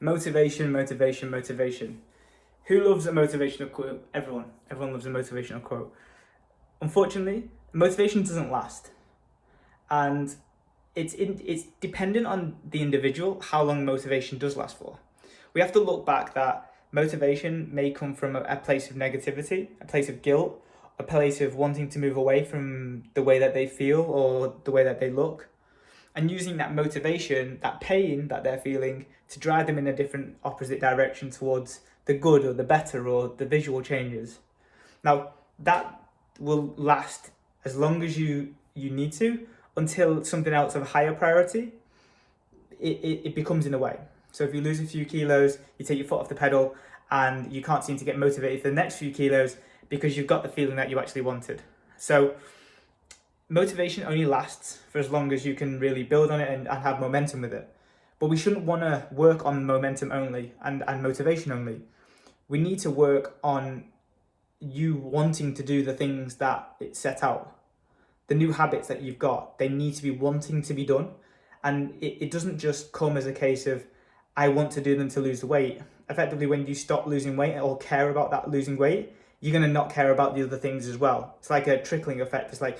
Motivation, motivation, motivation. Who loves a motivational quote? Everyone. Everyone loves a motivational quote. Unfortunately, motivation doesn't last. And it's dependent on the individual how long motivation does last for. We have to look back that motivation may come from a place of negativity, a place of guilt, a place of wanting to move away from the way that they feel or the way that they look, and using that motivation, that pain that they're feeling, to drive them in a different opposite direction towards the good or the better or the visual changes. Now, that will last as long as you need to, until something else of higher priority, it becomes in the way. So if you lose a few kilos, you take your foot off the pedal and you can't seem to get motivated for the next few kilos because you've got the feeling that you actually wanted. So motivation only lasts for as long as you can really build on it and have momentum with it. But we shouldn't want to work on momentum only and motivation only. We need to work on you wanting to do the things that it set out. The new habits that you've got, they need to be wanting to be done. And it doesn't just come as a case of, I want to do them to lose the weight. Effectively, when you stop losing weight or care about that losing weight, you're going to not care about the other things as well. It's like a trickling effect. It's like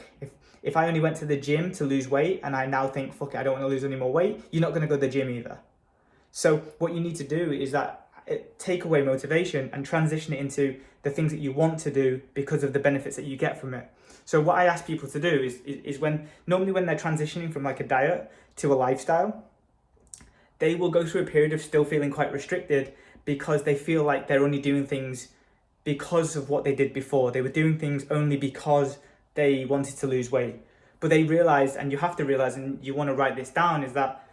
if I only went to the gym to lose weight and I now think, fuck it, I don't want to lose any more weight, you're not going to go to the gym either. So what you need to do is that take away motivation and transition it into the things that you want to do because of the benefits that you get from it. So what I ask people to do is when they're transitioning from like a diet to a lifestyle, they will go through a period of still feeling quite restricted because they feel like they're only doing things because of what they did before. They were doing things only because they wanted to lose weight. But they realized, and you have to realize, and you want to write this down, is that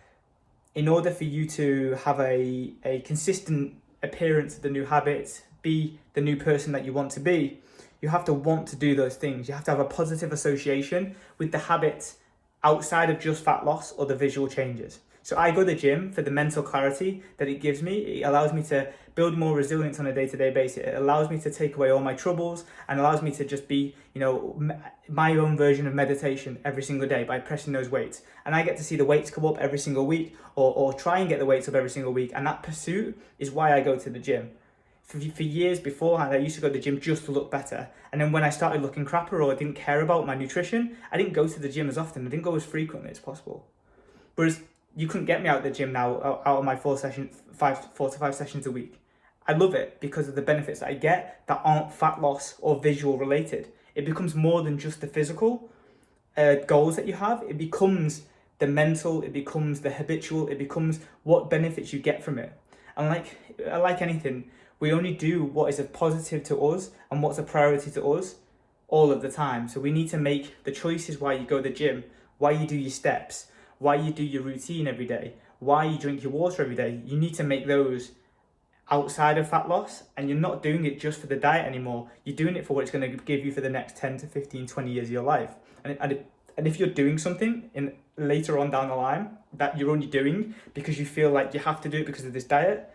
in order for you to have a consistent appearance of the new habits, be the new person that you want to be, you have to want to do those things. You have to have a positive association with the habits outside of just fat loss or the visual changes. So I go to the gym for the mental clarity that it gives me. It allows me to build more resilience on a day-to-day basis. It allows me to take away all my troubles and allows me to just be, my own version of meditation every single day by pressing those weights. And I get to see the weights come up every single week or try and get the weights up every single week. And that pursuit is why I go to the gym. For years beforehand, I used to go to the gym just to look better. And then when I started looking crapper or I didn't care about my nutrition, I didn't go to the gym as often. I didn't go as frequently as possible. Whereas you couldn't get me out of the gym now, out of my 4 to 5 sessions a week. I love it because of the benefits that I get that aren't fat loss or visual related. It becomes more than just the physical goals that you have. It becomes the mental, it becomes the habitual, it becomes what benefits you get from it. And like anything, we only do what is a positive to us and what's a priority to us all of the time. So we need to make the choices why you go to the gym, why you do your steps, why you do your routine every day, why you drink your water every day. You need to make those outside of fat loss, and you're not doing it just for the diet anymore. You're doing it for what it's going to give you for the next 10 to 15, 20 years of your life. And if you're doing something later on down the line that you're only doing because you feel like you have to do it because of this diet,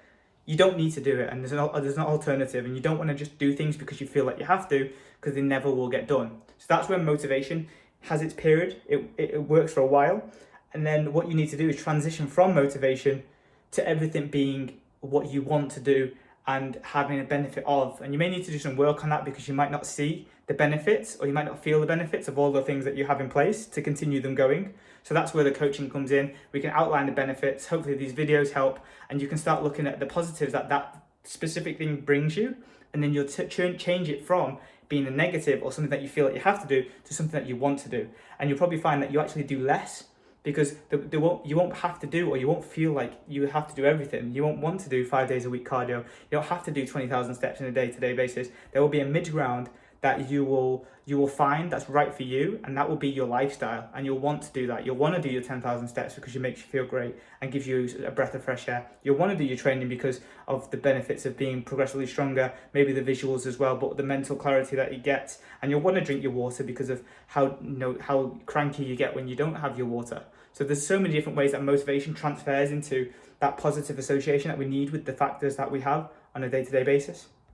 you don't need to do it, and there's an alternative, and you don't want to just do things because you feel like you have to, because they never will get done. So that's when motivation has its period. It works for a while, and then what you need to do is transition from motivation to everything being what you want to do and having a benefit of. And you may need to do some work on that because you might not see the benefits or you might not feel the benefits of all the things that you have in place to continue them going. So that's where the coaching comes in. We can outline the benefits. Hopefully these videos help, and you can start looking at the positives that specific thing brings you, and then you'll change it from being a negative or something that you feel like you have to do to something that you want to do. And you'll probably find that you actually do less because you won't have to do, or you won't feel like you have to do everything. You won't want to do 5 days a week cardio. You don't have to do 20,000 steps on a day-to-day basis. There will be a mid-ground that you will find that's right for you, and that will be your lifestyle, and you'll want to do that. You'll want to do your 10,000 steps because it makes you feel great and gives you a breath of fresh air. You'll want to do your training because of the benefits of being progressively stronger, maybe the visuals as well, but the mental clarity that you get. And you'll want to drink your water because of how cranky you get when you don't have your water. So there's so many different ways that motivation transfers into that positive association that we need with the factors that we have on a day-to-day basis.